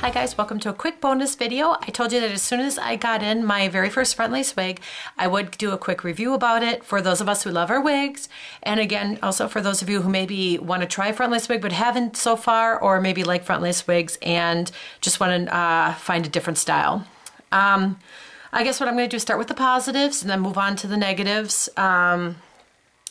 Hi guys, welcome to a quick bonus video. I told you that as soon as I got in my very first front lace wig, I would do a quick review about it for those of us who love our wigs. And again, also for those of you who maybe want to try front lace wig but haven't so far, or maybe like front lace wigs and just want to find a different style. I guess what I'm going to do is start with the positives and then move on to the negatives. And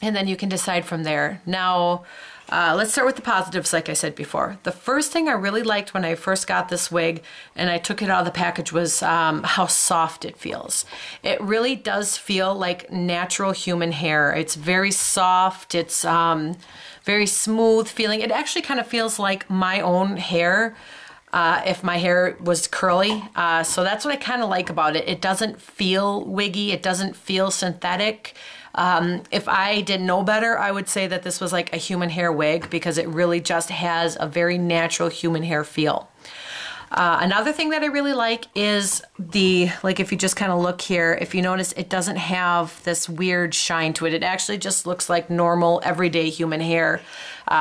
then you can decide from there. Now, let's start with the positives, like I said before. The first thing I really liked when I first got this wig and I took it out of the package was how soft it feels. It really does feel like natural human hair. It's very soft. It's very smooth feeling. It actually kind of feels like my own hair if my hair was curly. So that's what I kind of like about it. It doesn't feel wiggy. It doesn't feel synthetic. If I didn't know better, I would say that this was like a human hair wig because it really just has a very natural human hair feel. Another thing that I really like is if you just kind of look here, if you notice, it doesn't have this weird shine to it. It actually just looks like normal, everyday human hair.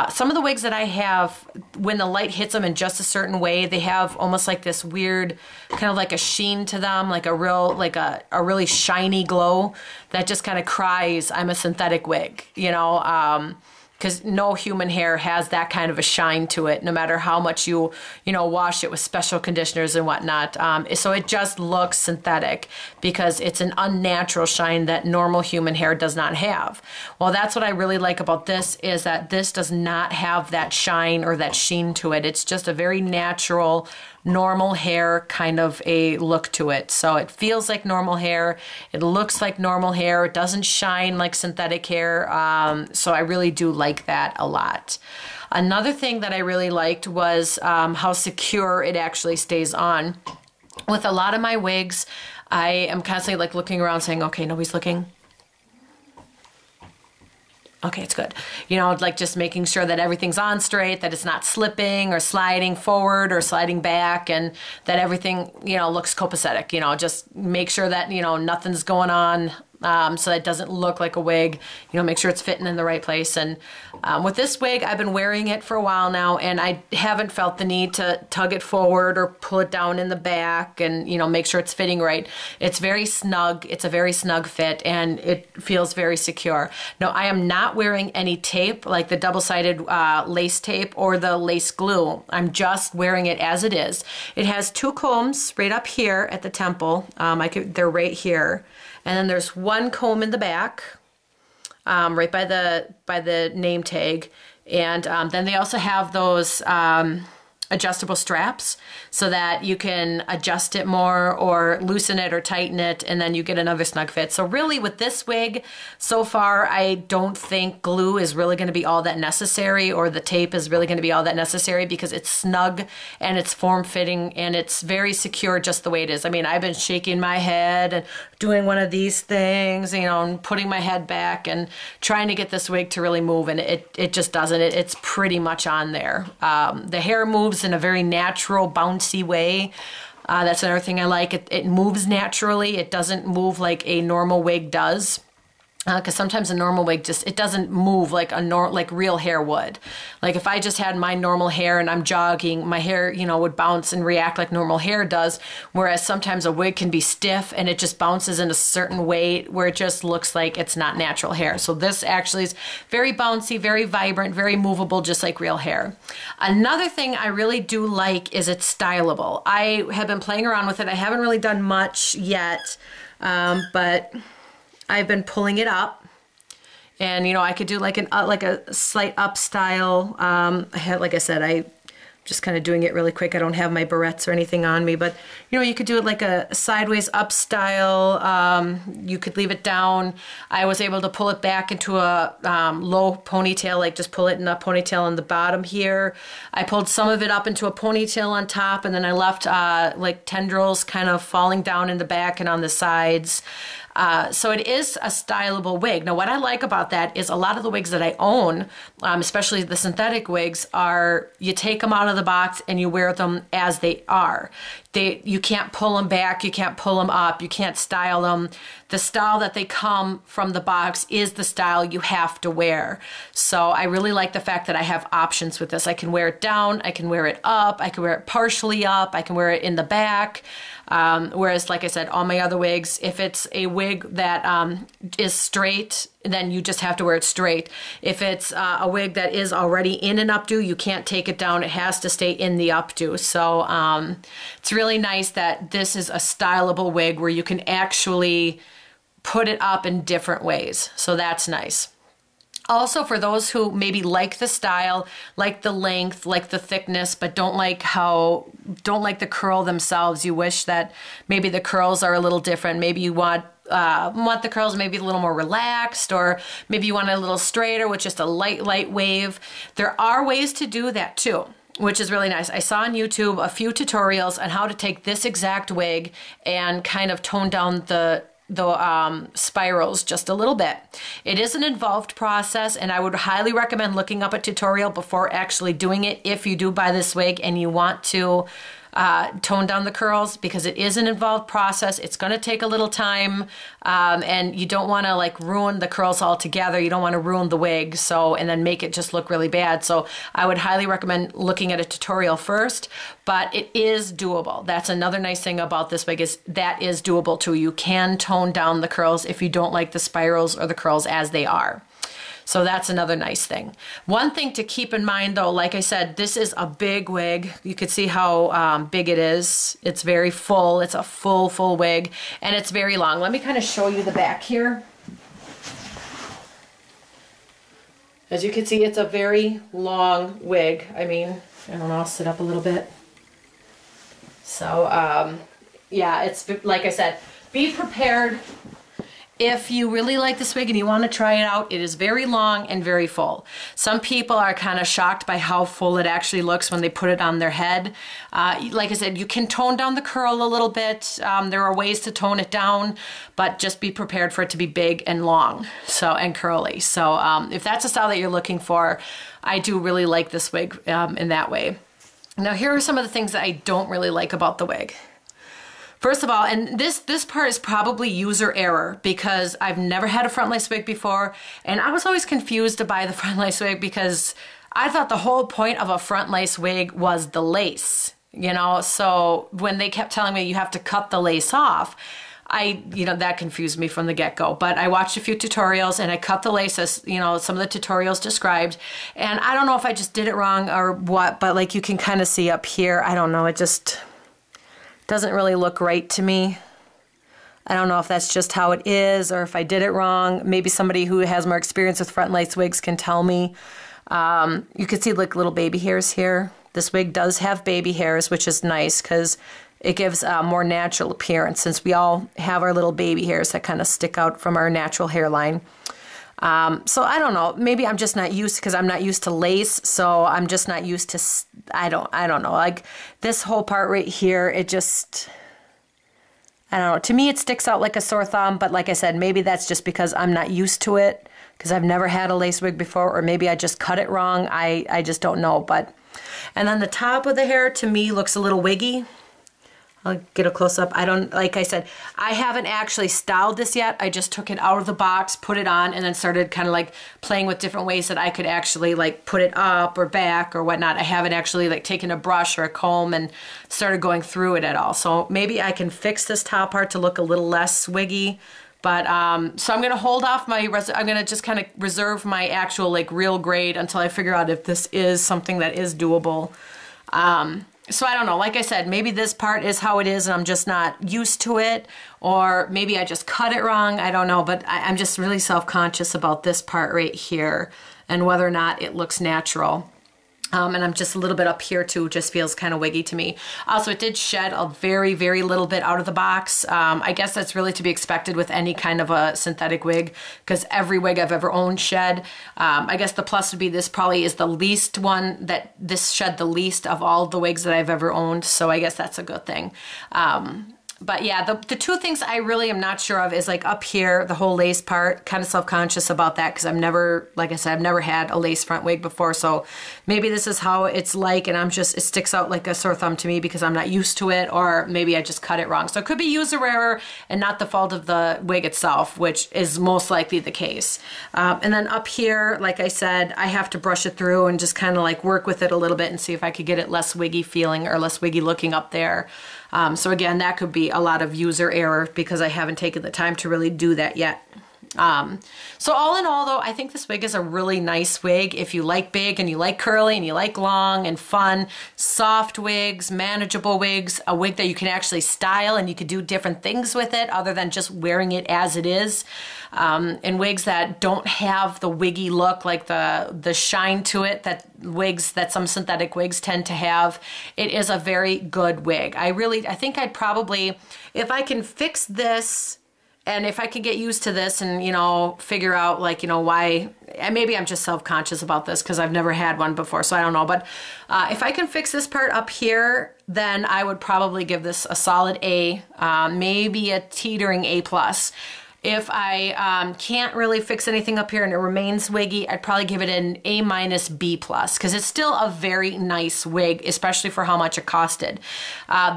Some of the wigs that I have, when the light hits them in just a certain way, they have almost like this weird, kind of like a sheen to them, like a really shiny glow that just kind of cries, I'm a synthetic wig, you know? Because no human hair has that kind of a shine to it, no matter how much you wash it with special conditioners and whatnot. So it just looks synthetic because it's an unnatural shine that normal human hair does not have. Well, that's what I really like about this, is that this does not have that shine or that sheen to it. It's just a very natural, normal hair kind of a look to it. So it feels like normal hair. It looks like normal hair. It doesn't shine like synthetic hair. So I really do like that a lot. Another thing that I really liked was how secure it actually stays on. With a lot of my wigs, I am constantly like looking around saying, okay, nobody's looking. Okay, it's good. You know, like just making sure that everything's on straight, that it's not slipping or sliding forward or sliding back, and that everything, looks copacetic. Just make sure that, nothing's going on so that it doesn't look like a wig. Make sure it's fitting in the right place. And with this wig, I've been wearing it for a while now, and I haven't felt the need to tug it forward or pull it down in the back and, make sure it's fitting right. It's very snug. It's a very snug fit, and it feels very secure. Now, I am not wearing any tape, like the double-sided lace tape or the lace glue. I'm just wearing it as it is. It has two combs right up here at the temple. They're right here. And then there's one comb in the back, right by the name tag. And then they also have those adjustable straps so that you can adjust it more or loosen it or tighten it, and then you get another snug fit. So really with this wig, so far, I don't think glue is really going to be all that necessary, or the tape is really going to be all that necessary, because it's snug and it's form-fitting and it's very secure just the way it is. I mean, I've been shaking my head and doing one of these things, and putting my head back and trying to get this wig to really move, and it just doesn't. It's pretty much on there. The hair moves in a very natural, bouncy way. That's another thing I like. It moves naturally. It doesn't move like a normal wig does. Because sometimes a normal wig it doesn't move like like real hair would. Like if I just had my normal hair and I'm jogging, my hair, would bounce and react like normal hair does. Whereas sometimes a wig can be stiff and it just bounces in a certain way where it just looks like it's not natural hair. So this actually is very bouncy, very vibrant, very movable, just like real hair. Another thing I really do like is it's styleable. I have been playing around with it. I haven't really done much yet, but I've been pulling it up, and I could do like a slight up style. Like I said, I'm just kind of doing it really quick. I don't have my barrettes or anything on me, but you could do it like a sideways up style. You could leave it down. I was able to pull it back into a low ponytail, like just pull it in a ponytail on the bottom here. I pulled some of it up into a ponytail on top, and then I left like tendrils kind of falling down in the back and on the sides. So it is a stylable wig. Now, what I like about that is a lot of the wigs that I own, especially the synthetic wigs, are you take them out of the box and you wear them as they are. you can't pull them back, you can't pull them up, you can't style them. The style that they come from the box is the style you have to wear. So I really like the fact that I have options with this. I can wear it down, I can wear it up, I can wear it partially up, I can wear it in the back. Whereas, like I said, all my other wigs, if it's a wig that is straight, then you just have to wear it straight. If it's a wig that is already in an updo, you can't take it down. It has to stay in the updo. So it's really nice that this is a stylable wig where you can actually put it up in different ways. So that's nice. Also, for those who maybe like the style, like the length, like the thickness, but don't like the curl themselves, you wish that maybe the curls are a little different. Maybe you want the curls maybe a little more relaxed, or maybe you want it a little straighter with just a light wave. There are ways to do that too, which is really nice. I saw on YouTube a few tutorials on how to take this exact wig and kind of tone down the spirals just a little bit. It is an involved process, and I would highly recommend looking up a tutorial before actually doing it if you do buy this wig and you want to tone down the curls, because it is an involved process. It's going to take a little time, and you don't want to like ruin the curls altogether. You don't want to ruin the wig, and then make it just look really bad. So I would highly recommend looking at a tutorial first, but it is doable. That's another nice thing about this wig, is that is doable too. You can tone down the curls if you don't like the spirals or the curls as they are. So that's another nice thing. One thing to keep in mind though, like I said, this is a big wig. You can see how big it is. It's very full. It's a full wig, and it's very long. Let me kind of show you the back here. As you can see, it's a very long wig. I mean, I don't know, I'll sit up a little bit. So yeah, it's like I said, be prepared. If you really like this wig and you want to try it out, it is very long and very full. Some people are kind of shocked by how full it actually looks when they put it on their head. Like I said, you can tone down the curl a little bit. There are ways to tone it down, but just be prepared for it to be big and long, and curly. So if that's a style that you're looking for, I do really like this wig in that way. Now here are some of the things that I don't really like about the wig. First of all, and this part is probably user error, because I've never had a front lace wig before, and I was always confused to buy the front lace wig because I thought the whole point of a front lace wig was the lace, you know? So when they kept telling me you have to cut the lace off, that confused me from the get-go. But I watched a few tutorials and I cut the lace as, some of the tutorials described. And I don't know if I just did it wrong or what, but like you can kind of see up here, I don't know, it just doesn't really look right to me. I don't know if that's just how it is or if I did it wrong. Maybe somebody who has more experience with front lace wigs can tell me. You can see like little baby hairs here. This wig does have baby hairs, which is nice because it gives a more natural appearance, since we all have our little baby hairs that kind of stick out from our natural hairline. So I don't know, maybe I'm just not used, because I'm not used to lace, so I'm just not used to, I don't know, like this whole part right here, it just, I don't know, to me it sticks out like a sore thumb, but like I said, maybe that's just because I'm not used to it, because I've never had a lace wig before, or maybe I just cut it wrong, I just don't know. But, and then the top of the hair to me looks a little wiggy. I'll get a close-up. Like I said, I haven't actually styled this yet. I just took it out of the box, put it on, and then started kind of like playing with different ways that I could actually like put it up or back or whatnot. I haven't actually like taken a brush or a comb and started going through it at all. So maybe I can fix this top part to look a little less wiggy. But so I'm going to hold off I'm going to just kind of reserve my actual like real grade until I figure out if this is something that is doable. So I don't know, like I said, maybe this part is how it is and I'm just not used to it, or maybe I just cut it wrong, I don't know, but I'm just really self-conscious about this part right here and whether or not it looks natural. And I'm just a little bit up here too, just feels kind of wiggy to me. Also, it did shed a very, very little bit out of the box. I guess that's really to be expected with any kind of a synthetic wig, because every wig I've ever owned shed. I guess the plus would be this probably is the least one that this shed the least of all the wigs that I've ever owned. So I guess that's a good thing. But yeah, the two things I really am not sure of is like up here, the whole lace part, kind of self-conscious about that because I've never, like I said, I've never had a lace front wig before. So maybe this is how it's like, and it sticks out like a sore thumb to me because I'm not used to it, or maybe I just cut it wrong. So it could be user error and not the fault of the wig itself, which is most likely the case. And then up here, like I said, I have to brush it through and just kind of like work with it a little bit and see if I could get it less wiggy feeling or less wiggy looking up there. So again, that could be a lot of user error because I haven't taken the time to really do that yet. So all in all though, I think this wig is a really nice wig if you like big and you like curly and you like long and fun, soft wigs, manageable wigs, a wig that you can actually style and you could do different things with it other than just wearing it as it is. And wigs that don't have the wiggy look, like the shine to it that some synthetic wigs tend to have. It is a very good wig. I think I'd probably, if I can fix this, and if I could get used to this and, you know, figure out like, you know, why, and maybe I'm just self-conscious about this because I've never had one before, so I don't know. But if I can fix this part up here, then I would probably give this a solid A, maybe a teetering A+. If I can't really fix anything up here and it remains wiggy, I'd probably give it an A-B+, because it's still a very nice wig, especially for how much it costed.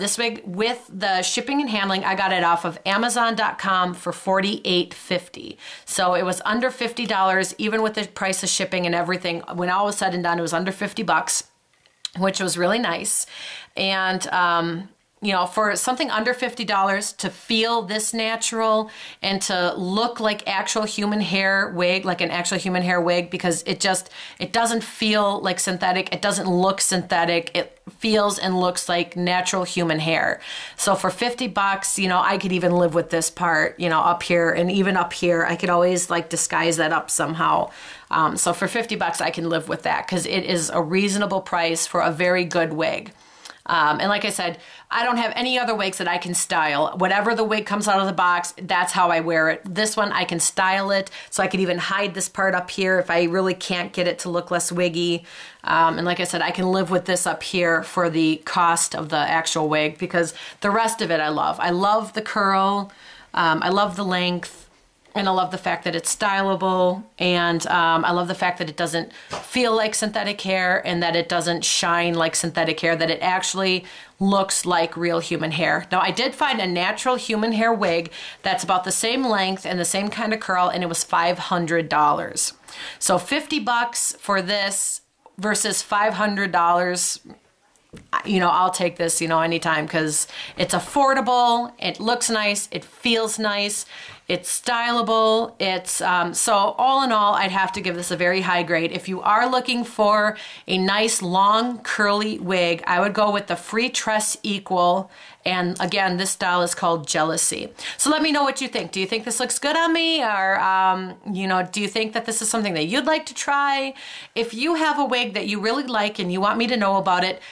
This wig, with the shipping and handling, I got it off of Amazon.com for $48.50. So it was under $50, even with the price of shipping and everything. When all was said and done, it was under $50, which was really nice. And you know, for something under $50 to feel this natural and to look like actual human hair wig, like an actual human hair wig, because it doesn't feel like synthetic. It doesn't look synthetic. It feels and looks like natural human hair. So for $50, you know, I could even live with this part, you know, up here, and even up here, I could always like disguise that up somehow. So for $50, I can live with that because it is a reasonable price for a very good wig. And like I said, I don't have any other wigs that I can style. Whatever the wig comes out of the box, that's how I wear it. This one, I can style it, so I could even hide this part up here if I really can't get it to look less wiggy. And like I said, I can live with this up here for the cost of the actual wig because the rest of it I love. I love the curl, I love the length, and I love the fact that it's stylable, and I love the fact that it doesn't feel like synthetic hair and that it doesn't shine like synthetic hair, that it actually looks like real human hair. Now, I did find a natural human hair wig that's about the same length and the same kind of curl, and it was $500. So $50 for this versus $500, you know, I'll take this, you know, anytime because it's affordable, it looks nice, it feels nice, it's stylable, it's, so all in all, I'd have to give this a very high grade. If you are looking for a nice, long, curly wig, I would go with the Freetress Equal, and again, this style is called Jealousy. So let me know what you think. Do you think this looks good on me, or, you know, do you think that this is something that you'd like to try? If you have a wig that you really like and you want me to know about it,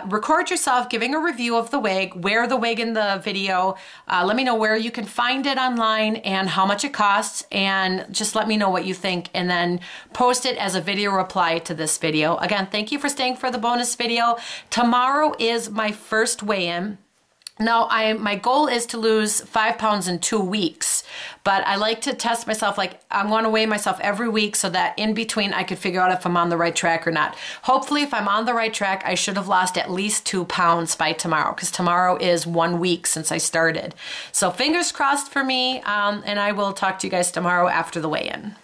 record yourself giving a review of the wig, wear the wig in the video, let me know where you can find it online and how much it costs, and just let me know what you think, and then post it as a video reply to this video. Again, thank you for staying for the bonus video. Tomorrow is my first weigh-in. Now, my goal is to lose 5 pounds in 2 weeks, but I like to test myself. Like, I want to weigh myself every week so that in between I could figure out if I'm on the right track or not. Hopefully, if I'm on the right track, I should have lost at least 2 pounds by tomorrow, because tomorrow is 1 week since I started. So fingers crossed for me, and I will talk to you guys tomorrow after the weigh-in.